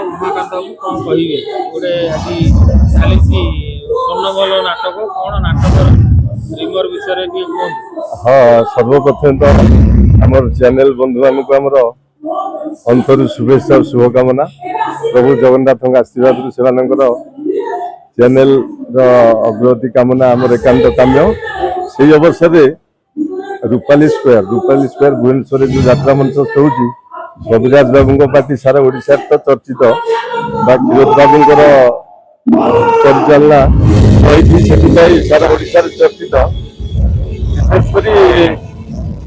उमाकांत बाबू कौन कहे गोटे आज चली स्वर्णमल नाटक कौन नाटक रिमर विषय हाँ सर्वप्रथम तो आम चैनल बंधु मानक आमर अंतर शुभेच्छा और शुभकामना प्रभु जगन्नाथ आशीर्वाद से चैनल अग्रगति कामना आम एकांत काम्य से अवसर रूपाली स्क्वायर भुवनेश्वर जो यात्रा मंचस्थ होगी रविराज बाबू पार्टी सारा ओडिशा तो चर्चित क्षीरोद बाबू परिचालना रही सारा ओडिशा चर्चित विशेषकर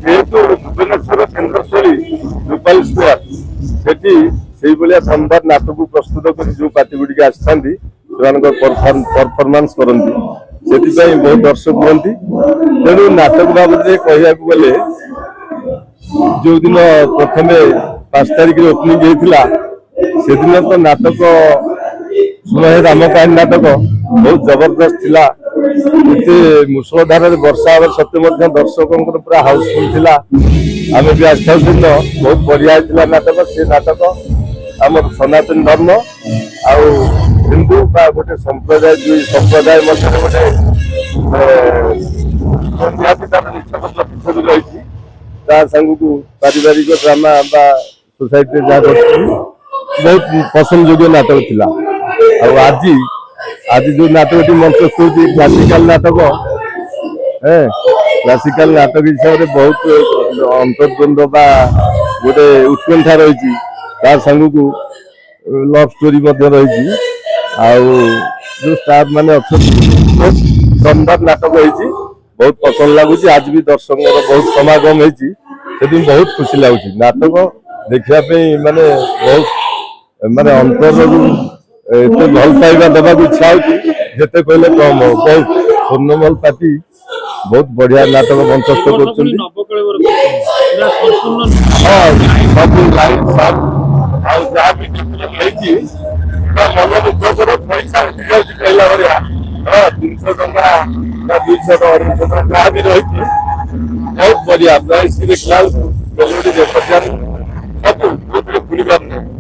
जेहेतु भुवनेश्वर केन्द्रस्थली रूपाली स्क्वायर से भाया संबाद नाटक प्रस्तुत कर जो पार्टी गुड़िक आसती परफॉर्मेंस करती से बहुत दर्शक हमें तेणु नाटक बाबद कहया गले जो दिन प्रथम 5 तारिख ओपनिंग होता से दिन तो नाटक सुनहे राम कहानी नाटक बहुत जबरदस्त थिला मुसलधार वर्षा आवर सत्य दर्शकों पूरा हाउसफुल थिला आम भी आस्था दिन बहुत बढ़िया होता नाटक से नाटक आम सनातन धर्म आ हिंदू गोटे संप्रदाय दुई संप्रदाय मध्य गोटे रही को पारिवारिक ड्रामा सोसाइटी जहाँ बहुत पसंद योग्य नाटक थिला आज आज जो नाटक मंचस्थ हो क्लासिकल नाटक क्लासिकल नाटक हिसाब से बहुत अंतर्द्वंद गोटे उत्कंठा रही को लव स्टोरी रही जो स्टार माने बहुत दमदार नाटक होती बहुत पसंद लगुच आज भी दर्शक बहुत समागम होती बहुत खुशी लगुच नाटक देखापी माने बहुत माने अंतर भल पाइबा देवा इच्छा होते कहले कम हो बहुत स्वर्णमल पार्टी बहुत बढ़िया नाटक मंचस्थ कर पैसा कहला भाया 300 टका 200 टका भी रही बहुत बढ़िया प्राइस की देखला सब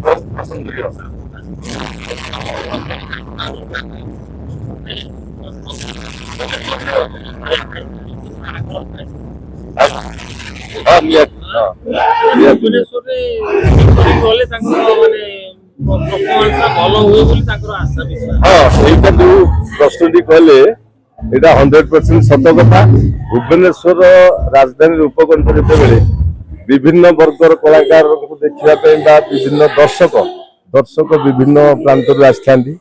बहुत पसंद प्रस्तुति कहले 100% सत कथा भुवनेश्वर राजधानी उपकंठ जिते विभिन्न वर्गर कलाकार को देखा विभिन्न दर्शक विभिन्न प्रांत आसती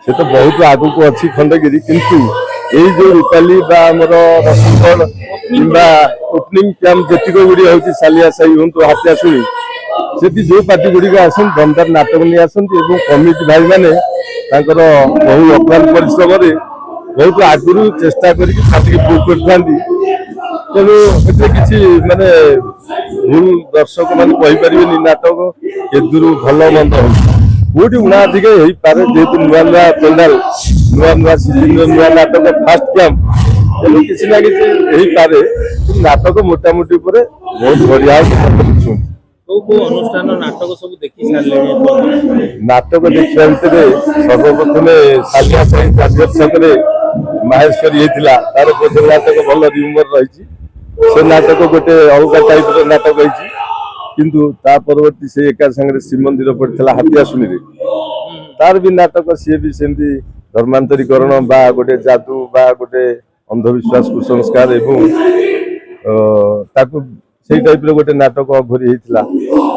से तो बहुत आगु को अच्छी खंडगिरी किंतु यही जो रूपाली रसुलगढ़ कि ओपनिंग कैंप जी गुड़ी हूँ सालिया साई हूँ हाथिया शुणी से जो पार्टी गुड़िक आसन दमदार नाटक नहीं आसती कमिटी भाई मैंने बहु अप्राण परिश्रम बहुत आगुरी चेष्टा करके बुक करते तेणु किसी माने भूल दर्शक मैंने कहीपर नाटक एदूर भल मंद होटी उना अधिक हो पारे जेहेतु नुआ नुआ पेंडाल नुआ नुआ सीजन नुआ नाटक फास्ट कैंप तेणु किसी ना कि पारे नाटक मोटामोटी बहुत बढ़िया अनुष्ठान नाटक सब देखी सारे नाटक देखा भितर सर्वप्रथम सालिया साई छक माहेश्वरी होता तार गोटे नाटक भल ह्यूमर रही से नाटक गोटे अलग टाइप नाटक होती किंतु ता परवर्ती से एका संगे श्रीमंदिर पड़ता हाथिया शुणी तार भी नाटक सी भी सेमती धर्मांतरीकरण बा गोटे जादू बा गोटे अंधविश्वास कुसंस्कार एवं से टाइप गोटे नाटक अघोरी होता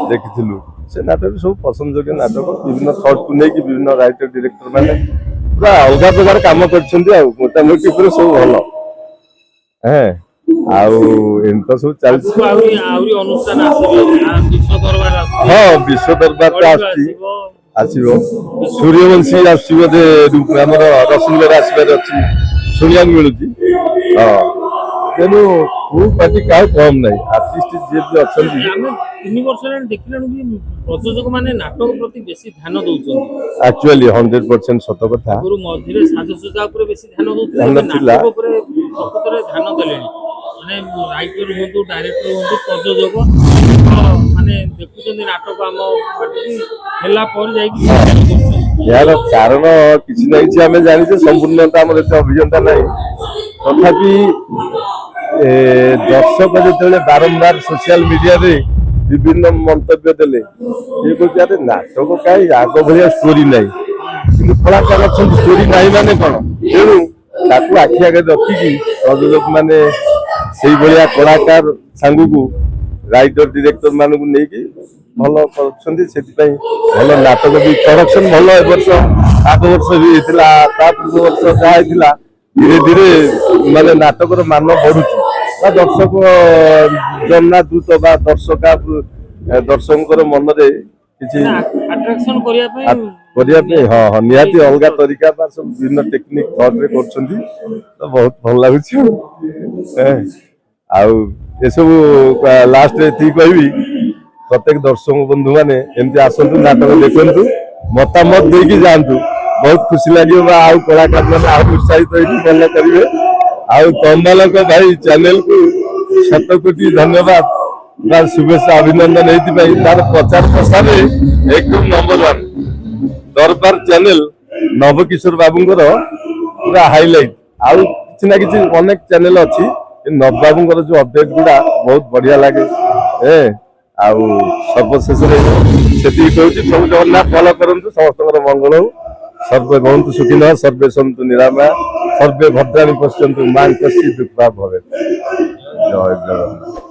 देखी से नाटक सब पसंद योग्य नाटक विभिन्न थट को लेकिन विभिन्न राइटर डायरेक्टर मैंने पूरा अलग प्रकार कम कर मोटामोटी पूरा सब भल है सब चलती हाँ विश्व दरबार तो आसो सूर्यवंशी आसम रसुलगढ़ आसबार अच्छी शुणा मिलूँ हाँ तेणु को पार्टी क्या कम ना आर्टिस्ट जी भी अच्छा 3 वर्ष देखिले प्रयोजक माने नाटक प्रति बेसी ध्यान दउछन एक्चुअली 100% सत कथा गुरु मझिरे साजसज्जा ऊपर बेसी ध्यान दउथले नाटक ऊपर प्रकृତରେ ध्यान देलेनी माने राइटर होतु डायरेक्टर होतु प्रयोजक माने देखुछन नाटक हम ହେଲା ପରେ ଯାଇକି ଏହାର କାରଣ କିଛି ନା କିଛି ଆମେ ଜାଣିଛେ, ସମ୍ପୂର୍ଣ୍ଣତା ଆମର ଏତେ ଅଭିଜ୍ଞତା ନାହିଁ। ତଥାପି ଦର୍ଶକ ଯେତେବେଳେ ବାରମ୍ବାର ସୋସିଆଲ ମିଡିଆରେ ବିଭିନ୍ନ ମନ୍ତବ୍ୟ ଦେଲେ, ଇଏ କହୁଛି ଆରେ ନାଟକ କାହିଁ ଆଗ ଭଳିଆ ଷ୍ଟୋରି ନାହିଁ, କିନ୍ତୁ କଳାକାର ଅଛନ୍ତି ଷ୍ଟୋରି ନାହିଁ ମାନେ କଣ? ତେଣୁ ତାକୁ ଆଖି ଆଗରେ ରଖିକି ପ୍ରଯୋଜକ ମାନେ ସେଇଭଳିଆ କଳାକାର ସାଙ୍ଗକୁ ରାଇଟର ଡିରେକ୍ଟର ମାନଙ୍କୁ ନେଇକି ଭଲ କରୁଛନ୍ତି। ସେଥିପାଇଁ ଭଲ ନାଟକ ବି ପ୍ରଡକ୍ସନ ଭଲ ଏ ବର୍ଷ, ଆଗ ବର୍ଷ ବି ହେଇଥିଲା, ତା ପୂର୍ବ ବର୍ଷ ଯାହା ହେଇଥିଲା, ଧୀରେ ଧୀରେ ମାନେ ନାଟକର ମାନ ବଢୁଛି ବା ଦର୍ଶକ ଜନ୍ନାଦୃତ ବା ଦର୍ଶକଙ୍କର ମନରେ କିଛି ଆଟ୍ରାକ୍ସନ କରିବା ପାଇଁ ହଁ ନିହାତି ଅଲଗା ତରିକା ବା ସବୁ ବିଭିନ୍ନ ଟେକ୍ନିକ ଥଟ୍ରେ କରୁଛନ୍ତି, ତ ବହୁତ ଭଲ ଲାଗୁଛି। ଆଉ ଏସବୁ ଲାଷ୍ଟରେ ଏତିକି କହିବି, ପ୍ରତ୍ୟେକ ଦର୍ଶକ ବନ୍ଧୁ ମାନେ ଏମିତି ଆସନ୍ତୁ, ନାଟକ ଦେଖନ୍ତୁ, ମତାମତ ଦେଇକି ଯାଆନ୍ତୁ, ବହୁତ ଖୁସି ଲାଗିବ ବା ଆଉ କଳାକାର ମାନେ ଆଉ ଉତ୍ସାହିତ ହେଇକି ଭଲ କରିବେ। ଆଉ ତମ୍ବାଲଙ୍କ ଭାଇ ଚ୍ୟାନେଲକୁ 7 କୋଟି ଧନ୍ୟବାଦ ବା ଶୁଭେଚ୍ଛା ଅଭିନନ୍ଦନ ଏଇଥିପାଇଁ, ତାର ପ୍ରଚାର ପ୍ରସାରରେ एकदम नंबर 1 दरबार चैनल नवकिशोर बाबूंकर पूरा हाईलाइट। आउ किसी ना किसी अनेक चैनल अच्छी, नव बाबूंकर जो अपडेट गुड़ा बहुत बढ़िया लगे। आउ सर्वशेष प्रभु जगन्नाथ भल करूँ, समस्त मंगल हो, सर्वे भवन्तु सुखिनः, सर्वे सन्तु निरामया, सर्वे भद्राणि पश्यन्तु मां कश्चित् दुःखभाग् भवेत्। जय जगन्नाथ।